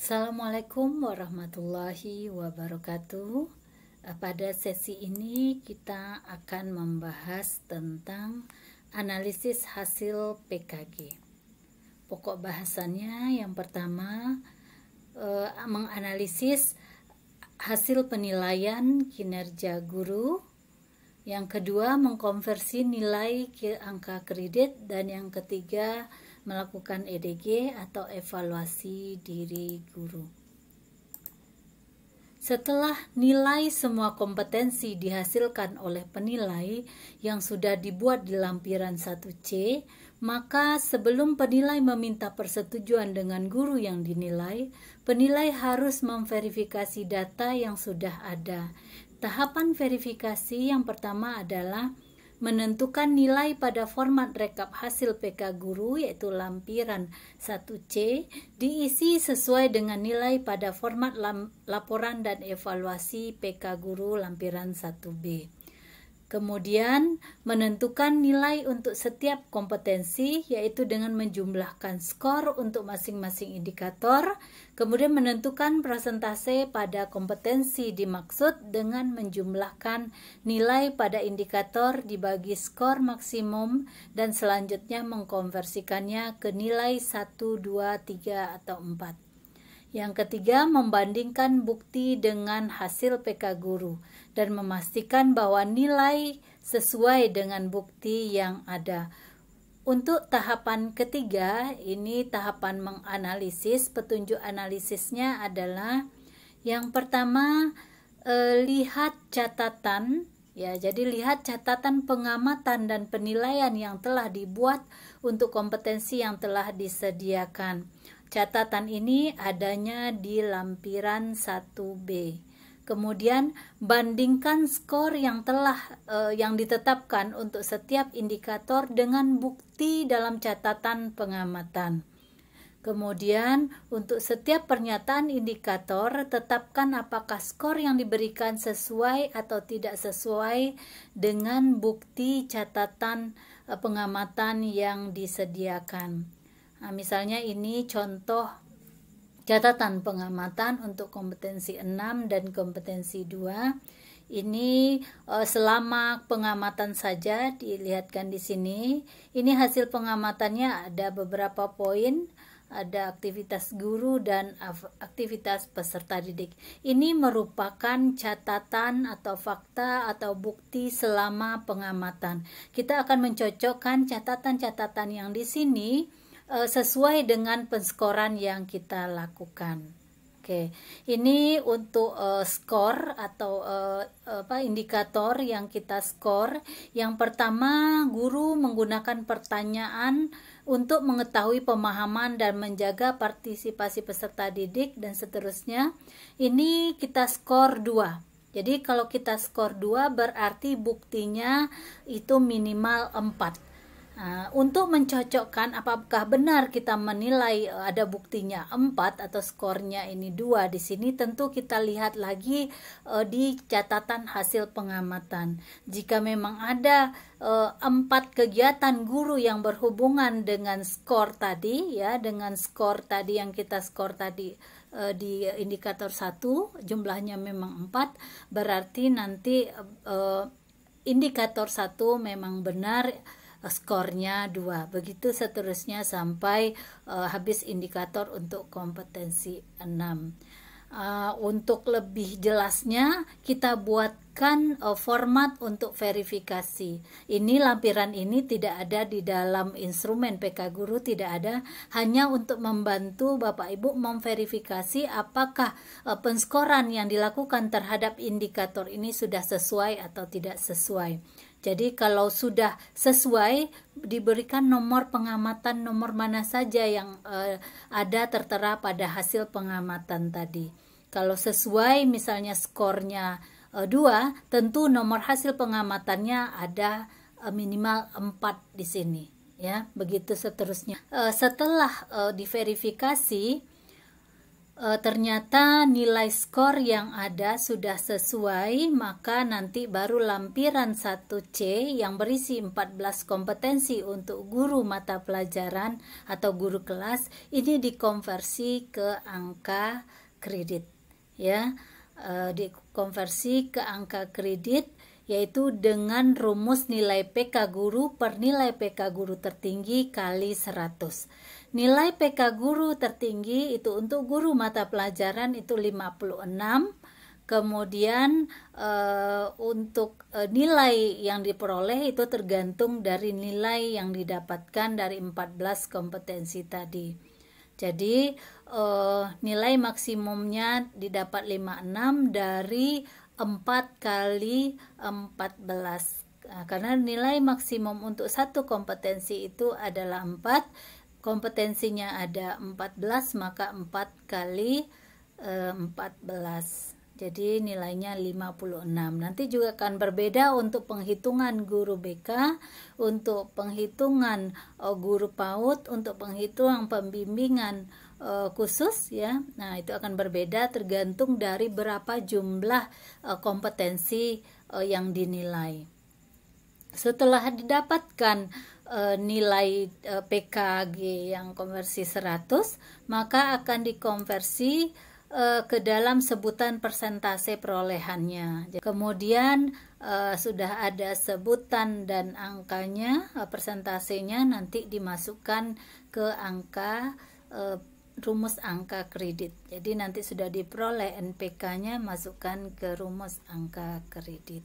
Assalamualaikum warahmatullahi wabarakatuh. Pada sesi ini kita akan membahas tentang analisis hasil PKG. Pokok bahasannya yang pertama menganalisis hasil penilaian kinerja guru. Yang kedua, mengkonversi nilai ke angka kredit, dan yang ketiga, melakukan EDG atau evaluasi diri guru. Setelah nilai semua kompetensi dihasilkan oleh penilai yang sudah dibuat di lampiran 1C, maka sebelum penilai meminta persetujuan dengan guru yang dinilai, penilai harus memverifikasi data yang sudah ada. Tahapan verifikasi yang pertama adalah menentukan nilai pada format rekap hasil PK guru, yaitu lampiran 1C, diisi sesuai dengan nilai pada format laporan dan evaluasi PK guru lampiran 1B. Kemudian menentukan nilai untuk setiap kompetensi, yaitu dengan menjumlahkan skor untuk masing-masing indikator. Kemudian menentukan persentase pada kompetensi dimaksud dengan menjumlahkan nilai pada indikator dibagi skor maksimum, dan selanjutnya mengkonversikannya ke nilai 1, 2, 3, atau 4. Yang ketiga, membandingkan bukti dengan hasil PK guru dan memastikan bahwa nilai sesuai dengan bukti yang ada. Untuk tahapan ketiga, ini tahapan menganalisis. Petunjuk analisisnya adalah yang pertama, lihat catatan. Ya, jadi lihat catatan pengamatan dan penilaian yang telah dibuat untuk kompetensi yang telah disediakan. Catatan ini adanya di lampiran 1B. Kemudian bandingkan skor yang telah yang ditetapkan untuk setiap indikator dengan bukti dalam catatan pengamatan. Kemudian untuk setiap pernyataan indikator, tetapkan apakah skor yang diberikan sesuai atau tidak sesuai dengan bukti catatan pengamatan yang disediakan. Nah, misalnya ini contoh catatan pengamatan untuk kompetensi 6 dan kompetensi 2. Ini selama pengamatan saja dilihatkan di sini. Ini hasil pengamatannya, ada beberapa poin, ada aktivitas guru dan aktivitas peserta didik. Ini merupakan catatan atau fakta atau bukti selama pengamatan. Kita akan mencocokkan catatan-catatan yang di sini sesuai dengan penskoran yang kita lakukan. Oke, ini untuk skor atau indikator yang kita skor. Yang pertama, guru menggunakan pertanyaan untuk mengetahui pemahaman dan menjaga partisipasi peserta didik dan seterusnya. Ini kita skor 2. Jadi kalau kita skor 2 berarti buktinya itu minimal 4. Untuk mencocokkan apakah benar kita menilai ada buktinya 4 atau skornya ini 2 di sini, tentu kita lihat lagi di catatan hasil pengamatan. Jika memang ada 4 kegiatan guru yang berhubungan dengan skor tadi, ya, dengan skor tadi yang kita skor tadi di indikator 1, jumlahnya memang 4, berarti nanti indikator 1 memang benar, skornya 2. Begitu seterusnya sampai habis indikator untuk kompetensi 6. Untuk lebih jelasnya kita buatkan format untuk verifikasi. Ini lampiran ini tidak ada di dalam instrumen PK Guru, tidak ada, hanya untuk membantu Bapak Ibu memverifikasi apakah penskoran yang dilakukan terhadap indikator ini sudah sesuai atau tidak sesuai. Jadi kalau sudah sesuai, diberikan nomor pengamatan, nomor mana saja yang ada tertera pada hasil pengamatan tadi. Kalau sesuai misalnya skornya 2, tentu nomor hasil pengamatannya ada minimal 4 di sini, ya. Begitu seterusnya. Setelah diverifikasi, ternyata nilai skor yang ada sudah sesuai, maka nanti baru lampiran 1C yang berisi 14 kompetensi untuk guru mata pelajaran atau guru kelas ini dikonversi ke angka kredit, ya. Dikonversi ke angka kredit yaitu dengan rumus nilai PK guru per nilai PK guru tertinggi kali 100. Nilai PK guru tertinggi itu untuk guru mata pelajaran itu 56. Kemudian untuk nilai yang diperoleh itu tergantung dari nilai yang didapatkan dari 14 kompetensi tadi. Jadi nilai maksimumnya didapat 56 dari 4 kali 14. Karena nilai maksimum untuk satu kompetensi itu adalah 4. Kompetensinya ada 14, maka 4 kali 14. Jadi nilainya 56. Nanti juga akan berbeda untuk penghitungan guru BK, untuk penghitungan guru PAUD, untuk penghitungan pembimbingan khusus, ya. Nah, itu akan berbeda tergantung dari berapa jumlah kompetensi yang dinilai. Setelah didapatkan nilai PKG yang konversi 100, maka akan dikonversi ke dalam sebutan persentase perolehannya. Kemudian sudah ada sebutan dan angkanya, persentasenya nanti dimasukkan ke angka rumus angka kredit. Jadi nanti sudah diperoleh NPK-nya, masukkan ke rumus angka kredit.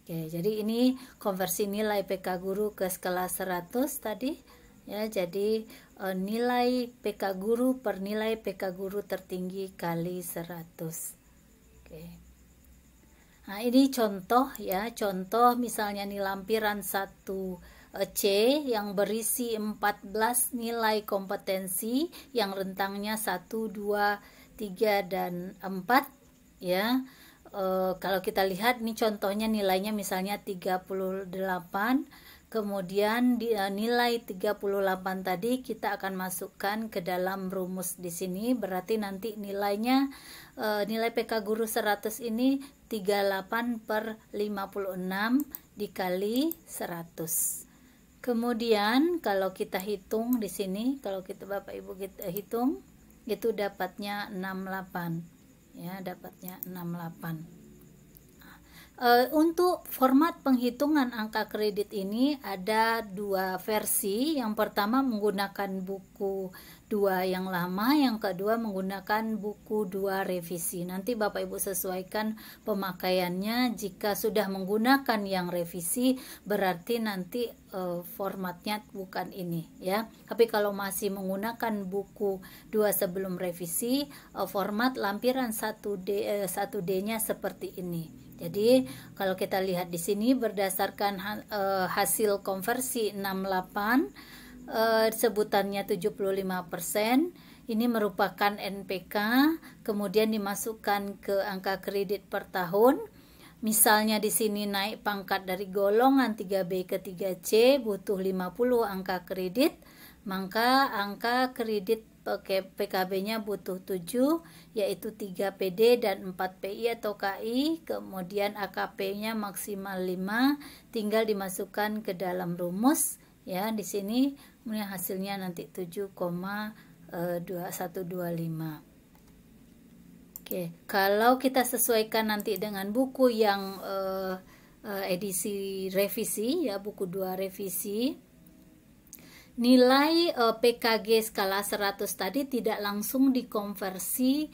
Oke, jadi ini konversi nilai PK guru ke skala 100 tadi, ya. Jadi nilai PK guru per nilai PK guru tertinggi kali 100. Oke. Nah, ini contoh, ya, contoh misalnya nih lampiran 1C yang berisi 14 nilai kompetensi yang rentangnya 1, 2, 3 dan 4, ya. Kalau kita lihat nih contohnya nilainya misalnya 38, kemudian nilai 38 tadi kita akan masukkan ke dalam rumus di sini, berarti nanti nilainya nilai PK guru 100 ini 38 per 56 dikali 100. Kemudian kalau kita hitung di sini, kalau kita Bapak Ibu kita hitung, itu dapatnya 68. Ya, dapatnya 68. Untuk format penghitungan angka kredit ini ada dua versi. Yang pertama menggunakan buku 2 yang lama, yang kedua menggunakan buku 2 revisi. Nanti Bapak Ibu sesuaikan pemakaiannya. Jika sudah menggunakan yang revisi, berarti nanti formatnya bukan ini, ya. Tapi kalau masih menggunakan buku 2 sebelum revisi, format lampiran 1D-nya seperti ini. Jadi kalau kita lihat di sini berdasarkan hasil konversi 68, sebutannya 75%, ini merupakan NPK, kemudian dimasukkan ke angka kredit per tahun. Misalnya di sini naik pangkat dari golongan 3B ke 3C butuh 50 angka kredit, maka angka kredit PKB-nya butuh 7, yaitu 3 PD dan 4 PI atau KI, kemudian AKP-nya maksimal 5, tinggal dimasukkan ke dalam rumus, ya. Di sini kemudian hasilnya nanti 7,2125. Oke, kalau kita sesuaikan nanti dengan buku yang edisi revisi, ya, buku 2 revisi, nilai PKG skala 100 tadi tidak langsung dikonversi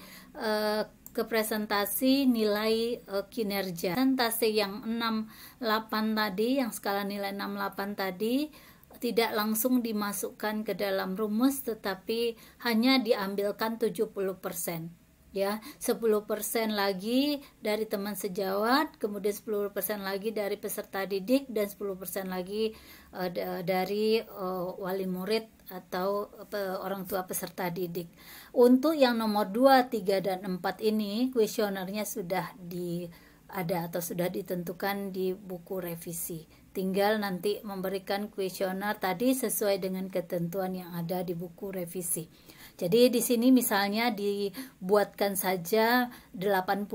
ke presentasi nilai kinerja. Presentasi yang 68 tadi, yang skala nilai 68 tadi, tidak langsung dimasukkan ke dalam rumus, tetapi hanya diambilkan 70%. Ya, 10% lagi dari teman sejawat, kemudian 10% lagi dari peserta didik, dan 10% lagi dari wali murid atau orang tua peserta didik. Untuk yang nomor 2, 3, dan 4 ini kuesionernya sudah ada atau sudah ditentukan di buku revisi. tinggal nanti memberikan kuesioner tadi sesuai dengan ketentuan yang ada di buku revisi. Jadi di sini misalnya dibuatkan saja 80,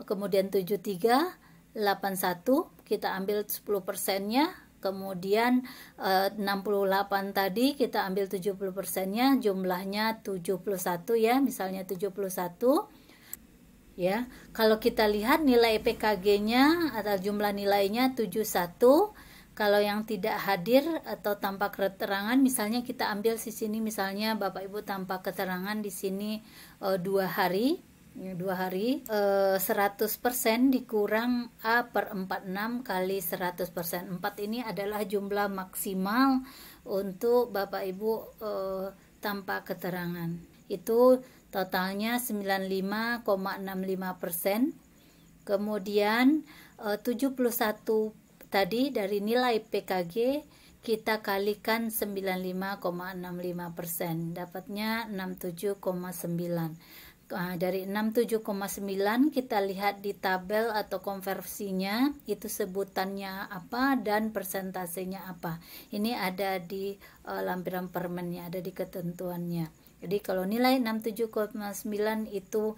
kemudian 73, 81, kita ambil 10%-nya, kemudian 68 tadi kita ambil 70%-nya, jumlahnya 71 ya, misalnya 71. Ya, kalau kita lihat nilai PKG-nya atau jumlah nilainya 71. Kalau yang tidak hadir atau tanpa keterangan, misalnya kita ambil di sini, misalnya Bapak Ibu tanpa keterangan di sini 2 hari, 100% dikurang A per 46 kali 100%. 4 ini adalah jumlah maksimal untuk Bapak Ibu tanpa keterangan. Itu totalnya 95,65%. Kemudian 71 tadi dari nilai PKG kita kalikan 95,65%, dapatnya 67,9. Dari 67,9 kita lihat di tabel atau konversinya itu sebutannya apa dan persentasenya apa. Ini ada di lampiran permennya, ada di ketentuannya. Jadi kalau nilai 67,9 itu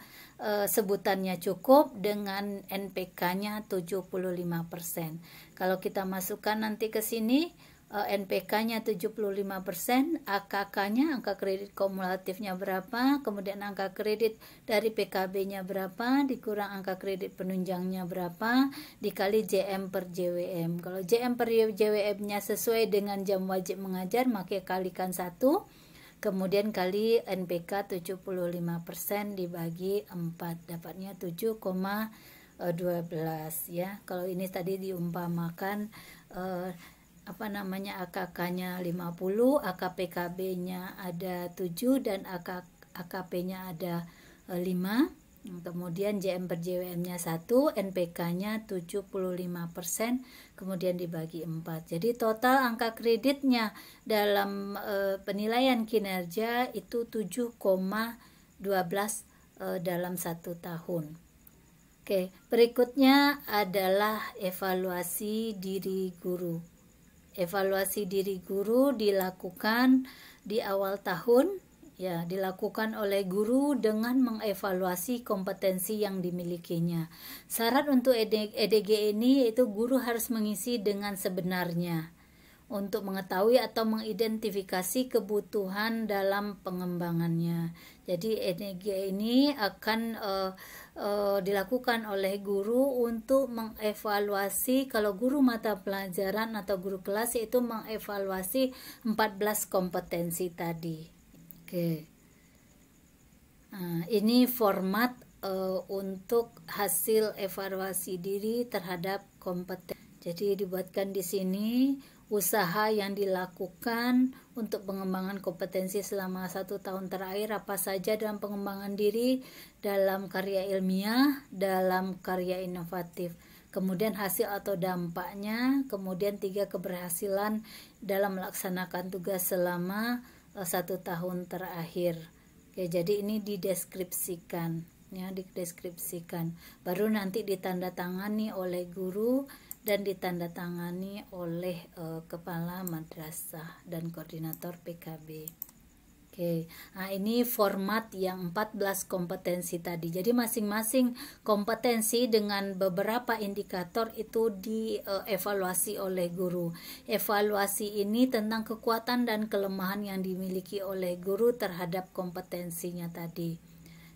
sebutannya cukup dengan NPK-nya 75%. Kalau kita masukkan nanti ke sini NPK-nya 75%, AKK-nya, angka kredit kumulatifnya berapa, kemudian angka kredit dari PKB-nya berapa, dikurang angka kredit penunjangnya berapa, dikali JM per JWM. Kalau JM per JWM-nya sesuai dengan jam wajib mengajar, maka kalikan 1. Kemudian kali NPK 75% dibagi 4, dapatnya 7,12 ya. Kalau ini tadi diumpamakan AKK-nya 50, AKPKB-nya ada 7 dan AKP-nya ada 5. Kemudian JM per JWM-nya 1, NPK-nya 75%, kemudian dibagi 4. Jadi total angka kreditnya dalam penilaian kinerja itu 7,12 dalam 1 tahun. Oke, berikutnya adalah evaluasi diri guru. Evaluasi diri guru dilakukan di awal tahun. Ya, dilakukan oleh guru dengan mengevaluasi kompetensi yang dimilikinya. Syarat untuk EDG ini yaitu guru harus mengisi dengan sebenarnya untuk mengetahui atau mengidentifikasi kebutuhan dalam pengembangannya. Jadi EDG ini akan dilakukan oleh guru untuk mengevaluasi, kalau guru mata pelajaran atau guru kelas itu mengevaluasi 14 kompetensi tadi. Oke, nah, ini format untuk hasil evaluasi diri terhadap kompetensi. Jadi dibuatkan di sini usaha yang dilakukan untuk pengembangan kompetensi selama 1 tahun terakhir apa saja dalam pengembangan diri, dalam karya ilmiah, dalam karya inovatif. Kemudian hasil atau dampaknya, kemudian 3 keberhasilan dalam melaksanakan tugas selama 1 tahun terakhir. Oke, jadi ini dideskripsikan ya, dideskripsikan. Baru nanti ditandatangani oleh guru dan ditandatangani oleh kepala madrasah dan koordinator PKB. Oke, nah ini format yang 14 kompetensi tadi. Jadi masing-masing kompetensi dengan beberapa indikator itu dievaluasi oleh guru. Evaluasi ini tentang kekuatan dan kelemahan yang dimiliki oleh guru terhadap kompetensinya tadi.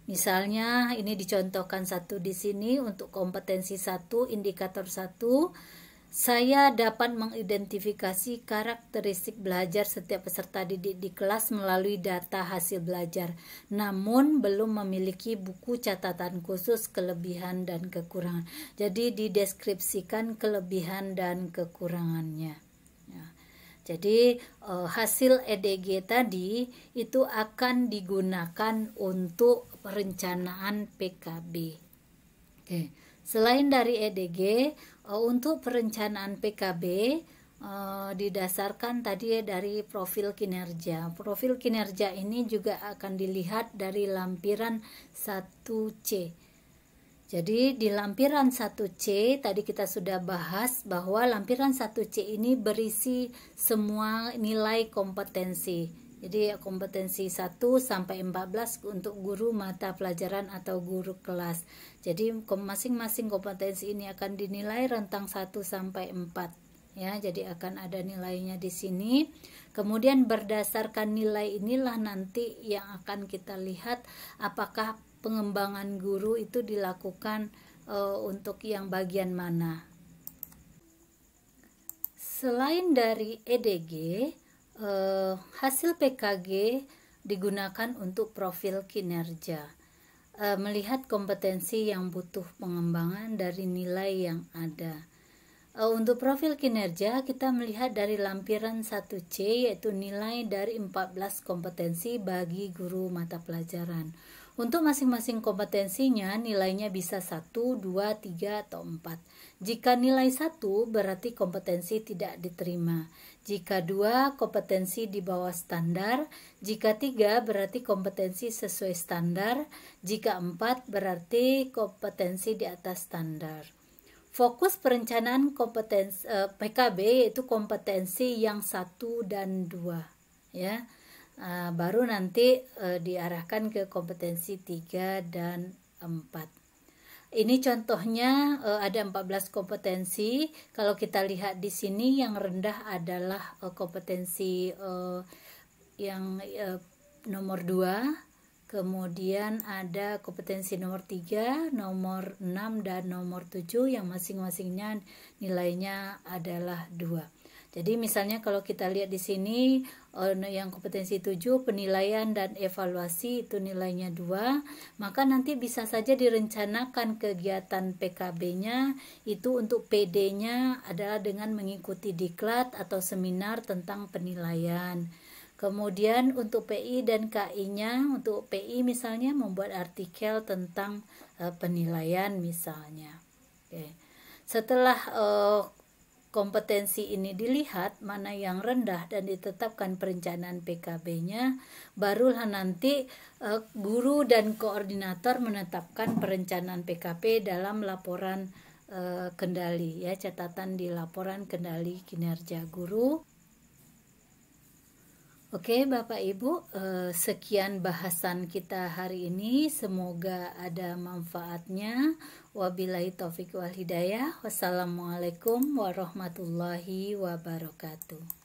Misalnya ini dicontohkan satu di sini untuk kompetensi 1, indikator 1. Saya dapat mengidentifikasi karakteristik belajar setiap peserta didik di kelas melalui data hasil belajar, namun belum memiliki buku catatan khusus kelebihan dan kekurangan. Jadi dideskripsikan kelebihan dan kekurangannya. Ya. Jadi hasil EDG tadi itu akan digunakan untuk perencanaan PKB. Oke. Selain dari EDG, untuk perencanaan PKB didasarkan tadi dari profil kinerja. Profil kinerja ini juga akan dilihat dari lampiran 1C. Jadi di lampiran 1C tadi kita sudah bahas bahwa lampiran 1C ini berisi semua nilai kompetensi. Jadi kompetensi 1 sampai 14 untuk guru mata pelajaran atau guru kelas. Jadi masing-masing kompetensi ini akan dinilai rentang 1 sampai 4. Ya, jadi akan ada nilainya di sini. Kemudian berdasarkan nilai inilah nanti yang akan kita lihat apakah pengembangan guru itu dilakukan untuk yang bagian mana. Selain dari EDG, hasil PKG digunakan untuk profil kinerja, melihat kompetensi yang butuh pengembangan dari nilai yang ada. Untuk profil kinerja kita melihat dari lampiran 1C yaitu nilai dari 14 kompetensi bagi guru mata pelajaran. Untuk masing-masing kompetensinya nilainya bisa 1, 2, 3, atau 4. Jika nilai 1 berarti kompetensi tidak diterima. Jika 2 kompetensi di bawah standar. Jika 3 berarti kompetensi sesuai standar. Jika 4 berarti kompetensi di atas standar. Fokus perencanaan kompetensi PKB yaitu kompetensi yang 1 dan 2 ya. Baru nanti diarahkan ke kompetensi 3 dan 4. Ini contohnya ada 14 kompetensi. Kalau kita lihat di sini yang rendah adalah kompetensi yang nomor 2. Kemudian ada kompetensi nomor 3, nomor 6, dan nomor 7 yang masing-masingnya nilainya adalah 2. Jadi misalnya kalau kita lihat di sini yang kompetensi 7 penilaian dan evaluasi itu nilainya 2, maka nanti bisa saja direncanakan kegiatan PKB-nya itu untuk PD-nya adalah dengan mengikuti diklat atau seminar tentang penilaian. Kemudian untuk PI dan KI-nya, untuk PI misalnya membuat artikel tentang penilaian misalnya. Oke. Setelah kompetensi ini dilihat mana yang rendah dan ditetapkan perencanaan PKB-nya, barulah nanti guru dan koordinator menetapkan perencanaan PKB dalam laporan kendali ya, catatan di laporan kendali kinerja guru. Oke Bapak Ibu, sekian bahasan kita hari ini, semoga ada manfaatnya. Wabillahi taufiq wal hidayah. Wassalamualaikum warahmatullahi wabarakatuh.